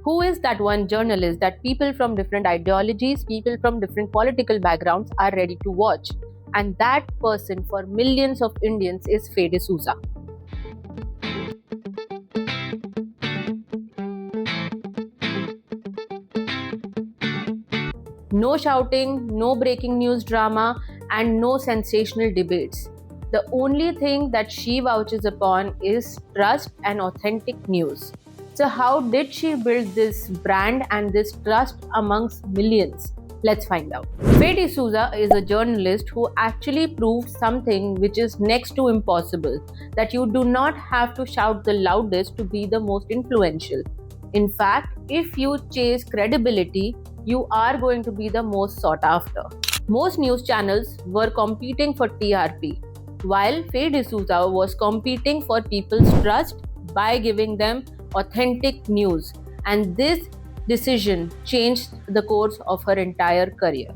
Who is that one journalist that people from different ideologies, people from different political backgrounds are ready to watch? And that person for millions of Indians is Faye D'Souza. No shouting, no breaking news drama, and no sensational debates. The only thing that she vouches upon is trust and authentic news. So, how did she build this brand and this trust amongst millions? Let's find out. Faye D'Souza is a journalist who actually proved something which is next to impossible, that you do not have to shout the loudest to be the most influential. In fact, if you chase credibility, you are going to be the most sought after. Most news channels were competing for TRP, while Faye D'Souza was competing for people's trust by giving them authentic news. And this decision changed the course of her entire career.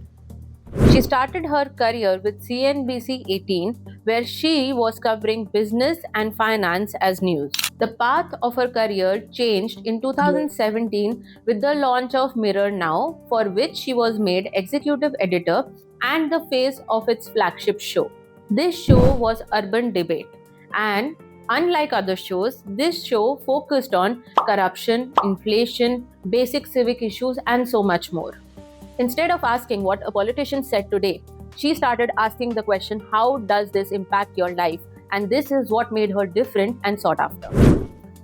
She started her career with CNBC 18, where she was covering business and finance as news. The path of her career changed in 2017 with the launch of Mirror Now, for which she was made executive editor and the face of its flagship show. This show was urban debate, and unlike other shows, this show focused on corruption, inflation, basic civic issues, and so much more. Instead of asking what a politician said today, she started asking the question, how does this impact your life? And this is what made her different and sought after.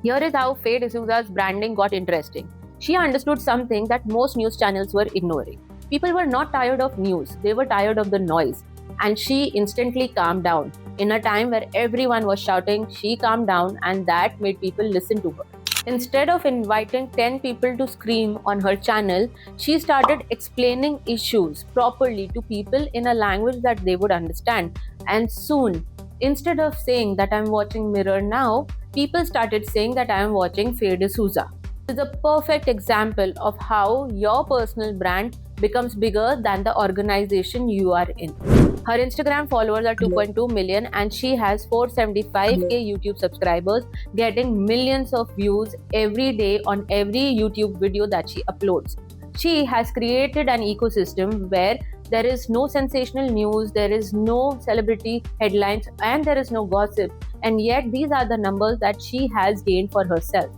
Here is how Faye D'Souza's branding got interesting. She understood something that most news channels were ignoring. People were not tired of news, they were tired of the noise. And she instantly calmed down. In a time where everyone was shouting, she calmed down, and that made people listen to her. Instead of inviting 10 people to scream on her channel, she started explaining issues properly to people in a language that they would understand. And soon, instead of saying that I'm watching Mirror Now, people started saying that I am watching Faye D'Souza. This is a perfect example of how your personal brand becomes bigger than the organization you are in. Her Instagram followers are 2.2 million and she has 475k YouTube subscribers, getting millions of views every day on every YouTube video that she uploads. She has created an ecosystem where there is no sensational news, there is no celebrity headlines, and there is no gossip. And yet these are the numbers that she has gained for herself.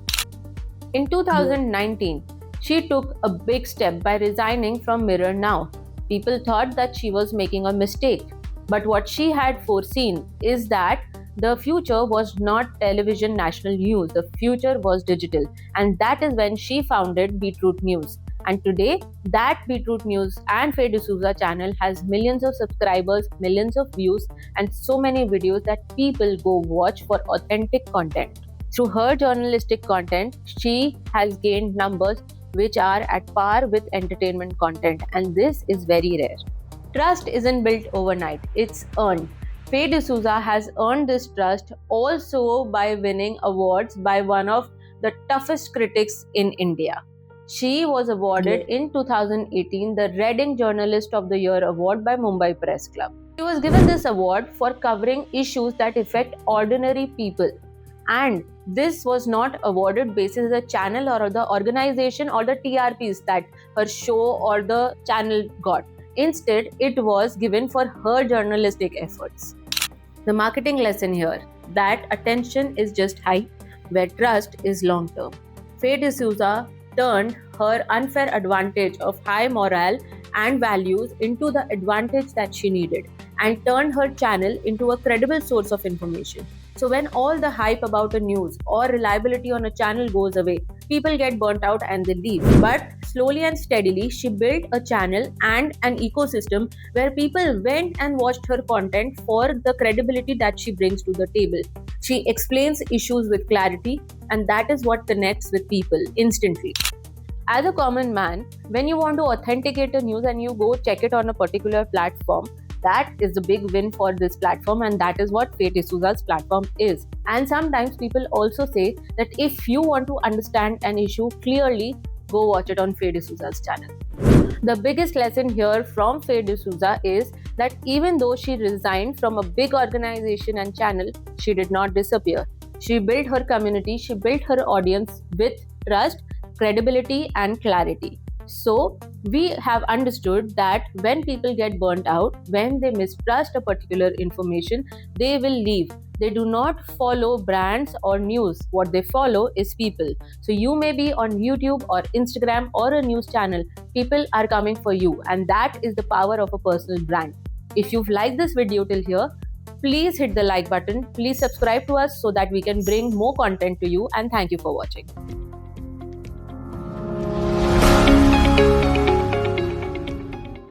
In 2019, she took a big step by resigning from Mirror Now. People thought that she was making a mistake. But what she had foreseen is that the future was not television national news, the future was digital. And that is when she founded Beetroot News. And today, that Beetroot News and Faye D'Souza channel has millions of subscribers, millions of views, and so many videos that people go watch for authentic content. Through her journalistic content, she has gained numbers which are at par with entertainment content, and this is very rare. Trust isn't built overnight, it's earned. Faye D'Souza has earned this trust also by winning awards by one of the toughest critics in India. She was awarded in 2018 the Reading Journalist of the Year award by Mumbai Press Club. She was given this award for covering issues that affect ordinary people. And this was not awarded basis the channel or the organization or the TRPs that her show or the channel got. Instead, it was given for her journalistic efforts. The marketing lesson here, that attention is just hype, where trust is long term. Faye D'Souza turned her unfair advantage of high morale and values into the advantage that she needed, and turned her channel into a credible source of information. So when all the hype about a news or reliability on a channel goes away, people get burnt out and they leave. But slowly and steadily, she built a channel and an ecosystem where people went and watched her content for the credibility that she brings to the table. She explains issues with clarity, and that is what connects with people instantly. As a common man, when you want to authenticate a news and you go check it on a particular platform, that is the big win for this platform, and that is what Faye D'Souza's platform is. And sometimes people also say that if you want to understand an issue clearly, go watch it on Faye D'Souza's channel. The biggest lesson here from Faye D'Souza is that even though she resigned from a big organization and channel, she did not disappear. She built her community, she built her audience with trust, credibility, and clarity. So, we have understood that when people get burnt out, when they mistrust a particular information, they will leave. They do not follow brands or news. What they follow is people. So, you may be on YouTube or Instagram or a news channel. People are coming for you, and that is the power of a personal brand. If you've liked this video till here, please hit the like button. Please subscribe to us so that we can bring more content to you, and thank you for watching.